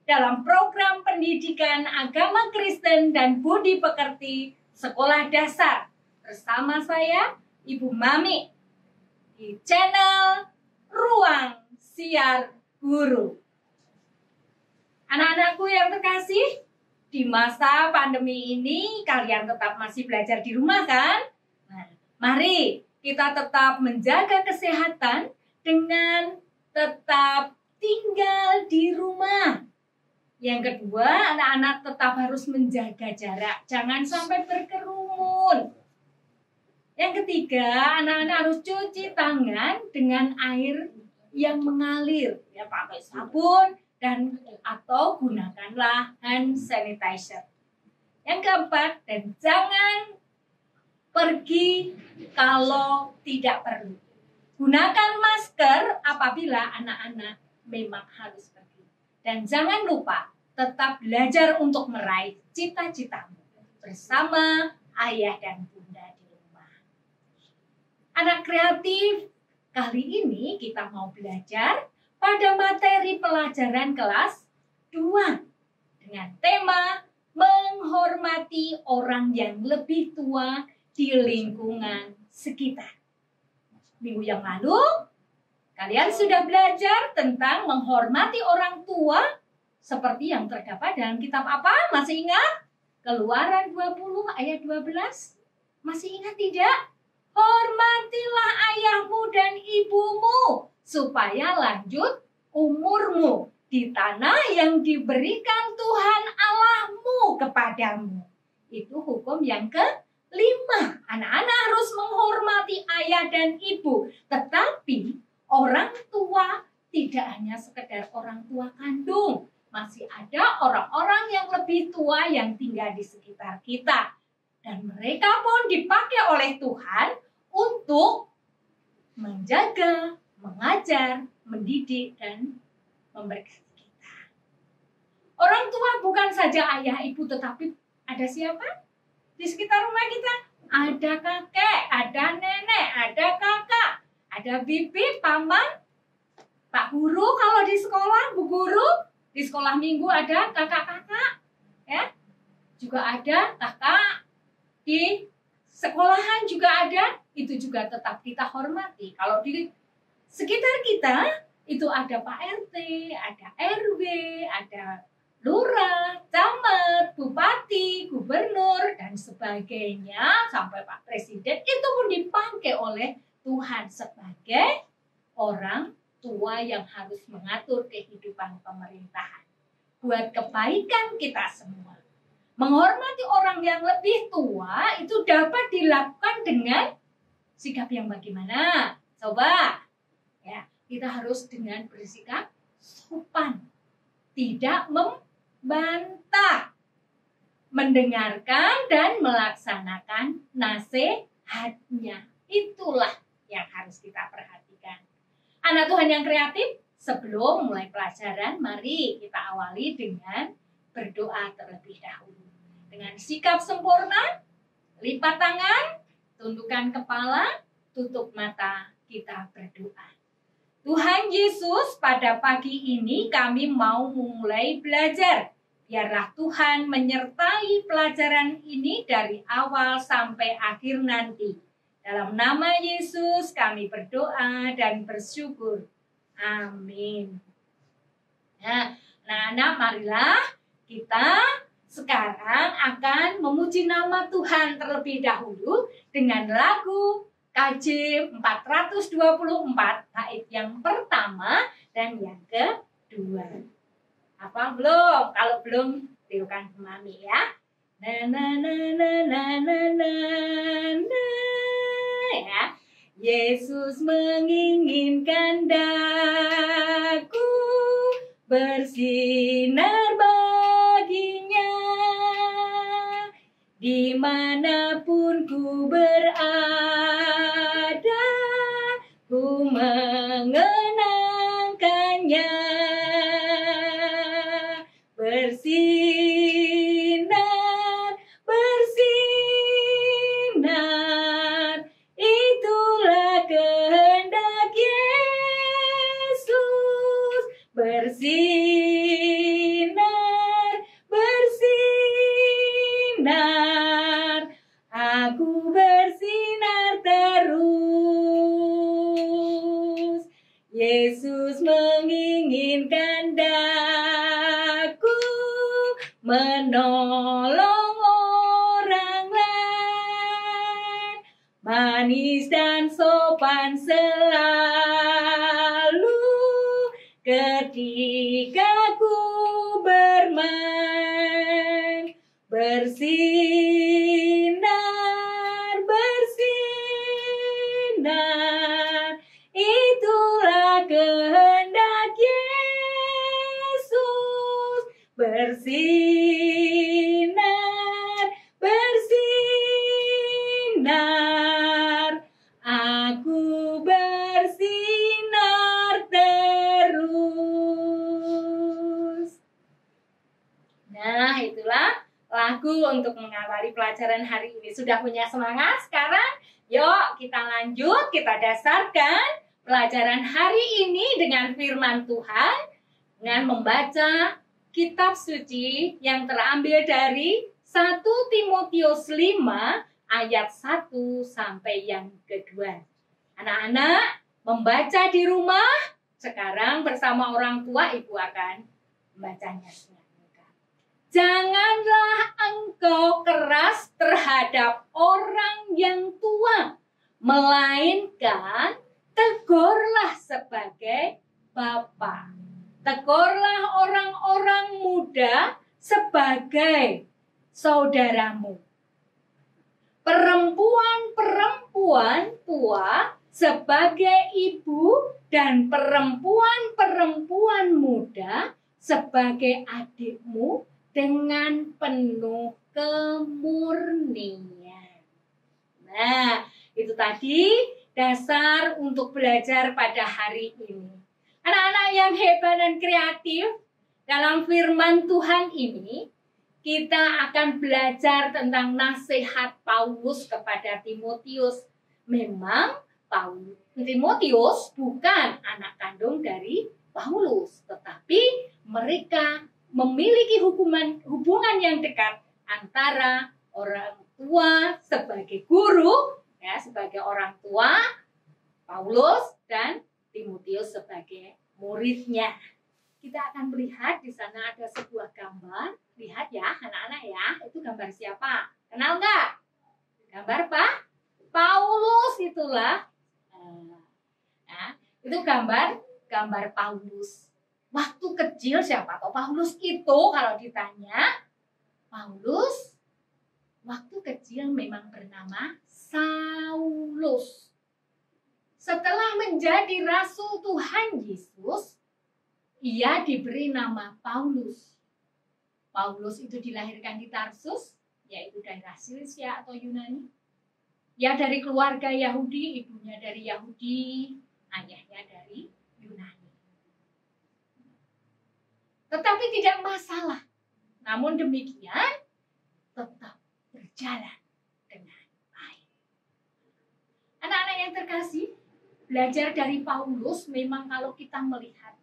dalam program pendidikan agama Kristen dan budi pekerti sekolah dasar bersama saya, Ibu Mami, di channel Ruang Siar Guru. Anak-anakku yang terkasih, di masa pandemi ini kalian tetap masih belajar di rumah kan? Nah, mari kita tetap menjaga kesehatan dengan tetap tinggal di rumah. Yang kedua, anak-anak tetap harus menjaga jarak, jangan sampai berkerumun. Yang ketiga, anak-anak harus cuci tangan dengan air yang mengalir, ya pakai sabun dan atau gunakanlah hand sanitizer. Yang keempat, dan jangan pergi kalau tidak perlu. Gunakan masker apabila anak-anak memang harus pergi. Dan jangan lupa tetap belajar untuk meraih cita-citamu bersama ayah dan bunda di rumah. Anak kreatif, kali ini kita mau belajar pada materi pelajaran kelas 2 dengan tema menghormati orang yang lebih tua di lingkungan sekitar. Minggu yang lalu, kalian sudah belajar tentang menghormati orang tua seperti yang terdapat dalam kitab apa? Masih ingat? Keluaran 20 ayat 12. Masih ingat tidak? Hormatilah ayahmu dan ibumu supaya lanjut umurmu di tanah yang diberikan Tuhan Allahmu kepadamu. Itu hukum yang kelima. Anak-anak harus menghormati ayah dan ibu, tetapi orang tua tidak hanya sekedar orang tua kandung. Masih ada orang-orang yang lebih tua yang tinggal di sekitar kita. Dan mereka pun dipakai oleh Tuhan untuk menjaga, mengajar, mendidik, dan memberkati kita. Orang tua bukan saja ayah ibu, tetapi ada siapa? Di sekitar rumah kita ada kakek, ada nenek, ada kakak, ada bibi, paman, pak guru kalau di sekolah, bu guru, di sekolah minggu ada kakak-kakak, ya, juga ada kakak, di sekolahan juga ada, itu juga tetap kita hormati. Kalau di sekitar kita, itu ada Pak RT, ada RW, ada lurah, camat, bupati, gubernur, dan sebagainya, sampai Pak Presiden, itu pun dipakai oleh Tuhan sebagai orang tua yang harus mengatur kehidupan pemerintahan buat kebaikan kita semua. Menghormati orang yang lebih tua itu dapat dilakukan dengan sikap yang bagaimana? Coba, ya, kita harus dengan bersikap sopan, tidak membantah, mendengarkan dan melaksanakan nasihatnya. Itulah yang harus kita perhatikan. Anak Tuhan yang kreatif, sebelum mulai pelajaran, mari kita awali dengan berdoa terlebih dahulu. Dengan sikap sempurna, lipat tangan, tundukkan kepala, tutup mata, kita berdoa. Tuhan Yesus, pada pagi ini kami mau mulai belajar. Biarlah Tuhan menyertai pelajaran ini dari awal sampai akhir nanti. Dalam nama Yesus kami berdoa dan bersyukur. Amin. Nah, anak-anak, marilah kita sekarang akan memuji nama Tuhan terlebih dahulu dengan lagu KJ 424 bait yang pertama dan yang kedua. Apa belum? Kalau belum, tirukan Mami ya. Na na na na na na na na ya. Yesus menginginkan daku bersinar baginya dimanapun ku berada, ku mengenangkannya. Bersinar, bersinar, itulah kehendak Yesus. Bersinar, aku bersinar terus. Yesus menginginkan daku menolong orang lain, manis dan sopan selalu ketika ku bermain. Bersinar, bersinar, itulah kehendak Yesus. Bersinar, bersinar, aku bersinar terus. Nah, itulah lagu untuk mengawali pelajaran hari ini. Sudah punya semangat sekarang? Yuk kita lanjut, kita dasarkan pelajaran hari ini dengan firman Tuhan, dengan membaca kitab suci yang terambil dari 1 Timotius 5 ayat 1 sampai yang kedua. Anak-anak membaca di rumah, sekarang bersama orang tua ibu akan membacanya. Janganlah engkau keras terhadap orang yang tua, melainkan tegurlah sebagai bapa. Tegurlah orang-orang muda sebagai saudaramu. Perempuan-perempuan tua sebagai ibu dan perempuan-perempuan muda sebagai adikmu dengan penuh kemurnian. Nah, itu tadi dasar untuk belajar pada hari ini. Anak-anak yang hebat dan kreatif, dalam firman Tuhan ini, kita akan belajar tentang nasihat Paulus kepada Timotius. Memang Timotius bukan anak kandung dari Paulus, tetapi mereka memiliki hubungan yang dekat antara orang tua sebagai guru, ya, sebagai orang tua Paulus dan Timotius sebagai muridnya. Kita akan melihat di sana ada sebuah gambar. Lihat ya, anak-anak ya, itu gambar siapa? Kenal nggak? Gambar apa? Paulus itulah. Nah, itu gambar Paulus. Waktu kecil siapa tahu Paulus itu kalau ditanya, Paulus waktu kecil memang bernama Saulus. Setelah menjadi rasul Tuhan Yesus, ia diberi nama Paulus. Paulus itu dilahirkan di Tarsus, yaitu daerah Silisia atau Yunani. Ya, dari keluarga Yahudi, ibunya dari Yahudi, ayahnya dari Yunani. Tetapi tidak masalah. Namun demikian, tetap berjalan dengan baik. Anak-anak yang terkasih, belajar dari Paulus memang kalau kita melihat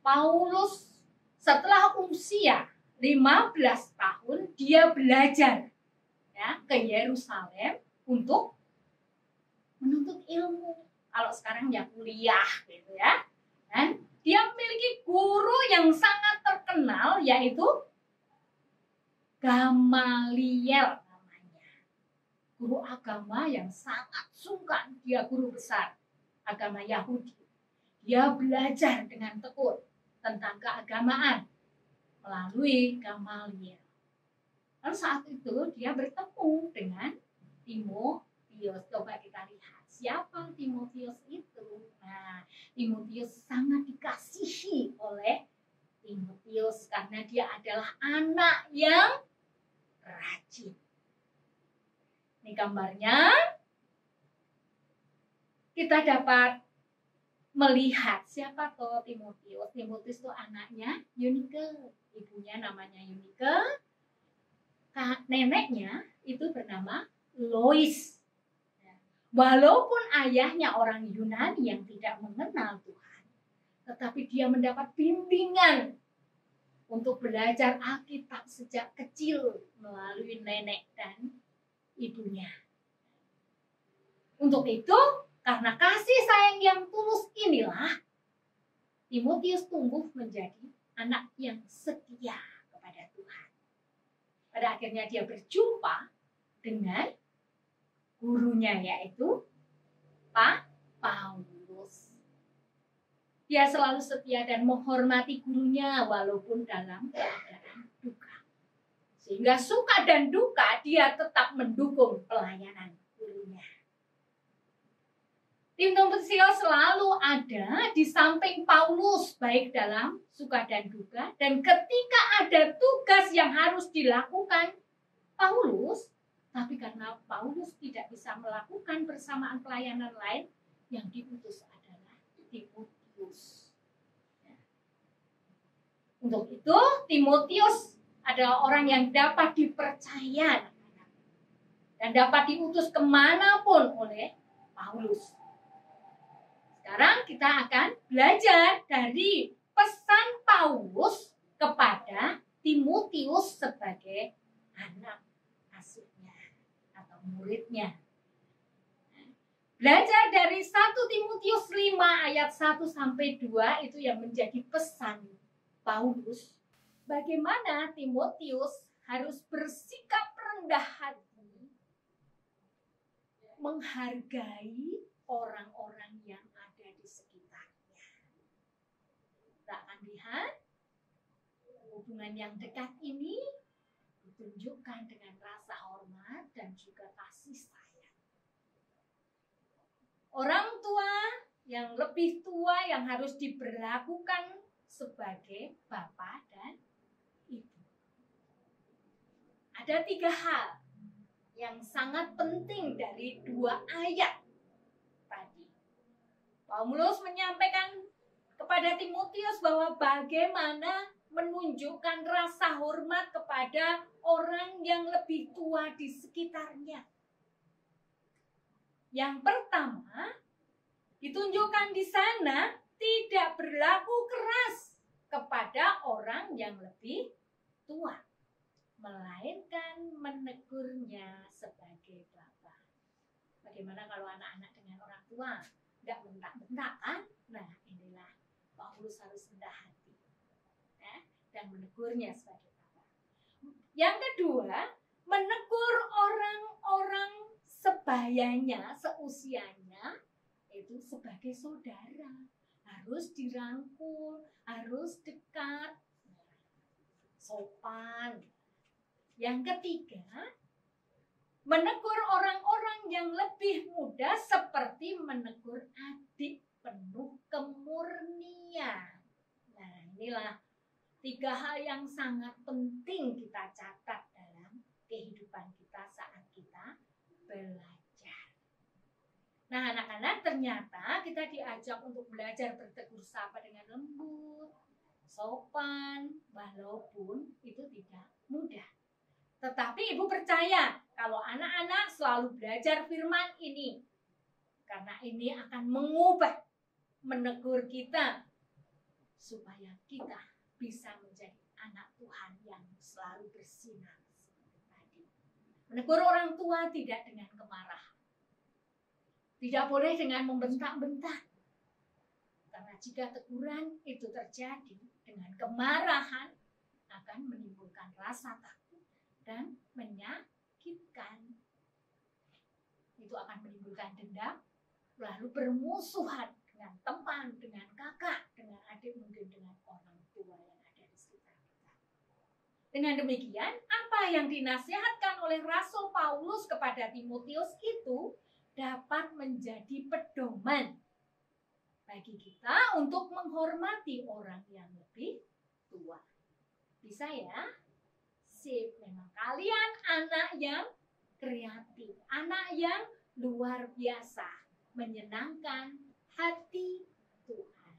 Paulus setelah usia 15 tahun, dia belajar ya, ke Yerusalem untuk menuntut ilmu. Kalau sekarang ya kuliah gitu ya. Dan dia memiliki guru yang sangat terkenal, yaitu Gamaliel namanya. Guru agama yang sangat sungkan, dia guru besar agama Yahudi. Dia belajar dengan tekun tentang keagamaan melalui Gamaliel. Lalu saat itu dia bertemu dengan Timotius. Coba kita lihat siapa Timotius itu. Nah, Timotius sangat dikasihi oleh Timotius karena dia adalah anak yang rajin. Ini gambarnya. Kita dapat melihat siapa tuh Timotius. Timotius itu anaknya Eunike. Ibunya namanya Eunike. Neneknya itu bernama Lois. Walaupun ayahnya orang Yunani yang tidak mengenal Tuhan, tetapi dia mendapat bimbingan untuk belajar Alkitab sejak kecil melalui nenek dan ibunya. Untuk itu, karena kasih sayang yang tulus inilah, Timotius tumbuh menjadi anak yang setia kepada Tuhan. Pada akhirnya dia berjumpa dengan gurunya, yaitu Pak Paulus. Dia selalu setia dan menghormati gurunya walaupun dalam keadaan duka. Sehingga suka dan duka dia tetap mendukung pelayanan gurunya. Timotius selalu ada di samping Paulus, baik dalam suka dan duka. Dan ketika ada tugas yang harus dilakukan Paulus, tapi karena Paulus tidak bisa melakukan bersamaan pelayanan lain, yang diutus adalah Timotius. Untuk itu, Timotius adalah orang yang dapat dipercaya dan dapat diutus kemanapun oleh Paulus. Sekarang kita akan belajar dari pesan Paulus kepada Timotius sebagai anak asuhnya atau muridnya. Belajar dari 1 Timotius 5 ayat 1 sampai 2 itu yang menjadi pesan Paulus. Bagaimana Timotius harus bersikap rendah hati, menghargai orang-orang yang ada di sekitarnya. Kita akan lihat hubungan yang dekat ini ditunjukkan dengan rasa hormat dan juga kasih sayang. Orang tua yang lebih tua yang harus diberlakukan sebagai bapak dan ibu. Ada 3 hal yang sangat penting dari 2 ayat tadi. Paulus menyampaikan kepada Timotius bahwa bagaimana menunjukkan rasa hormat kepada orang yang lebih tua di sekitarnya. Yang pertama, ditunjukkan di sana tidak berlaku keras kepada orang yang lebih tua, melainkan menegurnya sebagai bapak. Bagaimana kalau anak-anak dengan orang tua? Nggak bentak-bentak kan? Nah, inilah Paulus harus rendah hati dan menegurnya sebagai bapak. Yang kedua, menegur orang-orang sebayanya, seusianya, itu sebagai saudara. Harus dirangkul, harus dekat, sopan. Yang ketiga, menegur orang-orang yang lebih muda seperti menegur adik, penuh kemurnian. Nah, inilah 3 hal yang sangat penting kita catat dalam kehidupan kita saat kita belajar. Nah, anak-anak, ternyata kita diajak untuk belajar bertegur sapa dengan lembut, sopan, walaupun itu tidak mudah. Tetapi ibu percaya kalau anak-anak selalu belajar firman ini, karena ini akan mengubah, menegur kita, supaya kita bisa menjadi anak Tuhan yang selalu bersinar seperti tadi. Menegur orang tua tidak dengan kemarahan. Tidak boleh dengan membentak-bentak. Karena jika teguran itu terjadi dengan kemarahan, akan menimbulkan rasa takut dan menyakitkan. Itu akan menimbulkan dendam, lalu bermusuhan dengan teman, dengan kakak, dengan adik, mungkin dengan orang tua yang ada di sekitar kita. Dengan demikian, apa yang dinasihatkan oleh Rasul Paulus kepada Timotius itu dapat menjadi pedoman bagi kita untuk menghormati orang yang lebih tua. Bisa ya? Sip, memang kalian anak yang kreatif, anak yang luar biasa, menyenangkan hati Tuhan.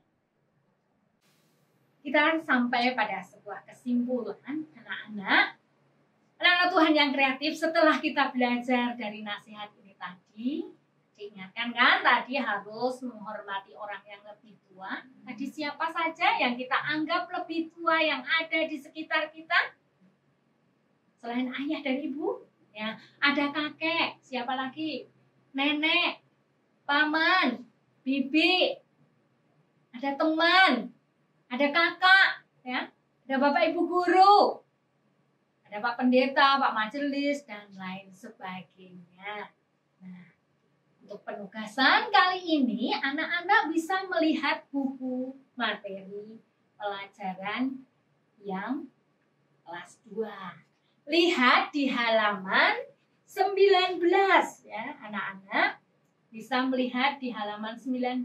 Kita sampai pada sebuah kesimpulan, anak-anak Tuhan yang kreatif. Setelah kita belajar dari nasihat ini tadi, diingatkan kan tadi harus menghormati orang yang lebih tua. Tadi siapa saja yang kita anggap lebih tua yang ada di sekitar kita? Selain ayah dan ibu, Ya, ada kakek, siapa lagi? Nenek, paman, bibi, ada teman, ada kakak, ya, ada bapak ibu guru, ada pak pendeta, pak majelis, dan lain sebagainya. Nah, untuk penugasan kali ini, anak-anak bisa melihat buku materi pelajaran yang kelas 2. Lihat di halaman 19 ya, anak-anak bisa melihat di halaman 19.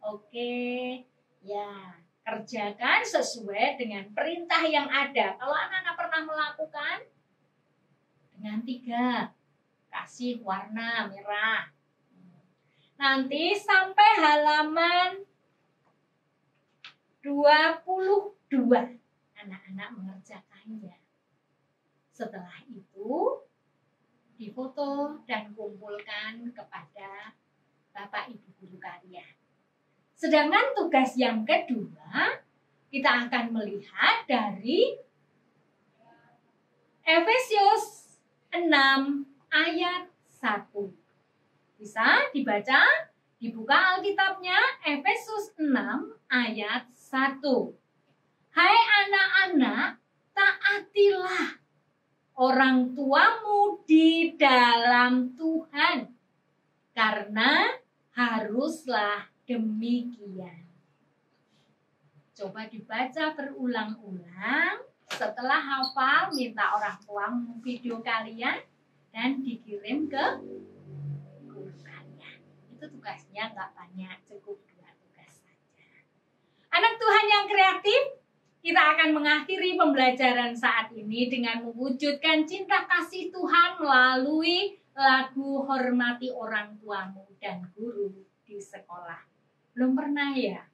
Oke, ya, kerjakan sesuai dengan perintah yang ada. Kalau anak-anak pernah melakukan dengan 3, kasih warna merah. Nanti sampai halaman 22 anak-anak mengerjakannya. Setelah itu difoto dan kumpulkan kepada Bapak Ibu guru kalian. Sedangkan tugas yang kedua, kita akan melihat dari Efesius 6 ayat 1. Bisa dibaca, dibuka Alkitabnya, Efesus 6 ayat 1. Hai anak-anak, taatilah orang tuamu di dalam Tuhan, karena haruslah demikian. Coba dibaca berulang-ulang. Setelah hafal, minta orang tuamu video kalian dan dikirim ke guru kalian. Itu tugasnya nggak banyak, cukup 2 tugas saja. Anak Tuhan yang kreatif, kita akan mengakhiri pembelajaran saat ini dengan mewujudkan cinta kasih Tuhan melalui lagu Hormati Orang Tuamu dan Guru di Sekolah. Belum pernah ya?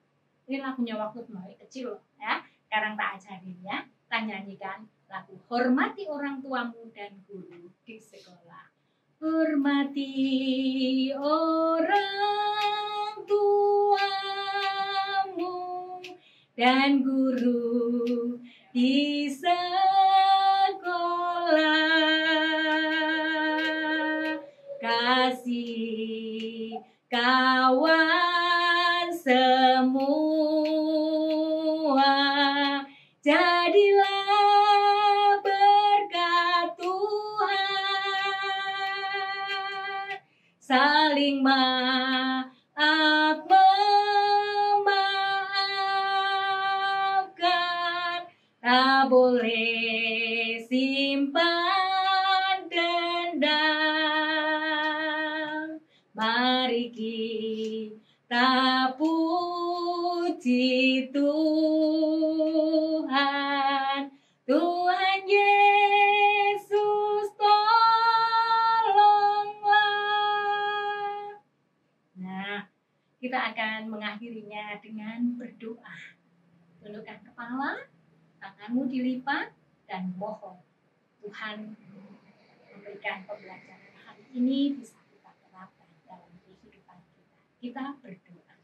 Ini lagunya waktu masih kecil loh ya. Sekarang tak ajarin ya. Kita nyanyikan lagu Hormati Orang Tuamu dan Guru di Sekolah. Hormati orang tuamu dan guru di sekolah. Kasih kawan semua, jadilah berkat Tuhan. Saling maaf memaafkan, tak boleh simpan dendam. Mari kita puji Tuhan. Tuhan Yesus tolonglah. Nah, kita akan mengakhirinya dengan berdoa. Tundukkan kepala, tanganmu dilipat, dan mohon Tuhan memberikan pembelajaran hari ini bisa kita terapkan dalam kehidupan kita. Kita berdoa.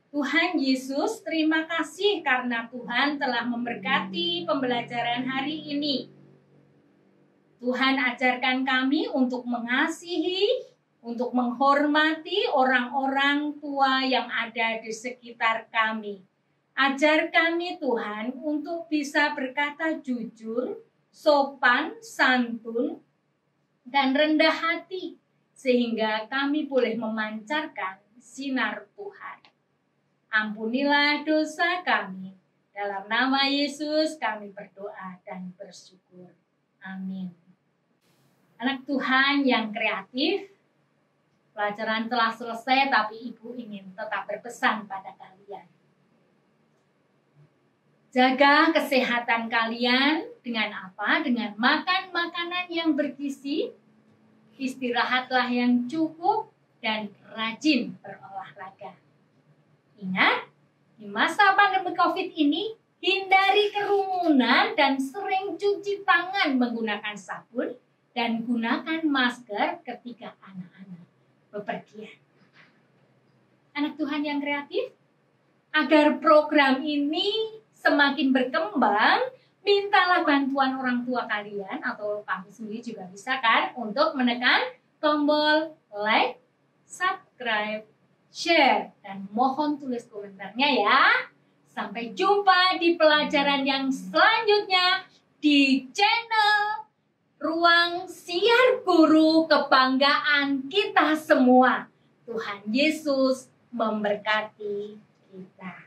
Tuhan Yesus, terima kasih karena Tuhan telah memberkati pembelajaran hari ini. Tuhan ajarkan kami untuk mengasihi, untuk menghormati orang-orang tua yang ada di sekitar kami. Ajar kami Tuhan untuk bisa berkata jujur, sopan, santun, dan rendah hati, sehingga kami boleh memancarkan sinar Tuhan. Ampunilah dosa kami. Dalam nama Yesus kami berdoa dan bersyukur. Amin. Anak Tuhan yang kreatif, pelajaran telah selesai, tapi Ibu ingin tetap berpesan pada kalian. Jaga kesehatan kalian dengan apa? Dengan makan makanan yang bergizi, istirahatlah yang cukup, dan rajin berolahraga. Ingat, di masa pandemi COVID ini, hindari kerumunan dan sering cuci tangan menggunakan sabun dan gunakan masker ketika anak-anak bepergian. Anak Tuhan yang kreatif, agar program ini semakin berkembang, mintalah bantuan orang tua kalian atau kamu sendiri juga bisa kan untuk menekan tombol like, subscribe, share, dan mohon tulis komentarnya ya. Sampai jumpa di pelajaran yang selanjutnya di channel Ruang Siar Guru Kebanggaan kita semua. Tuhan Yesus memberkati kita.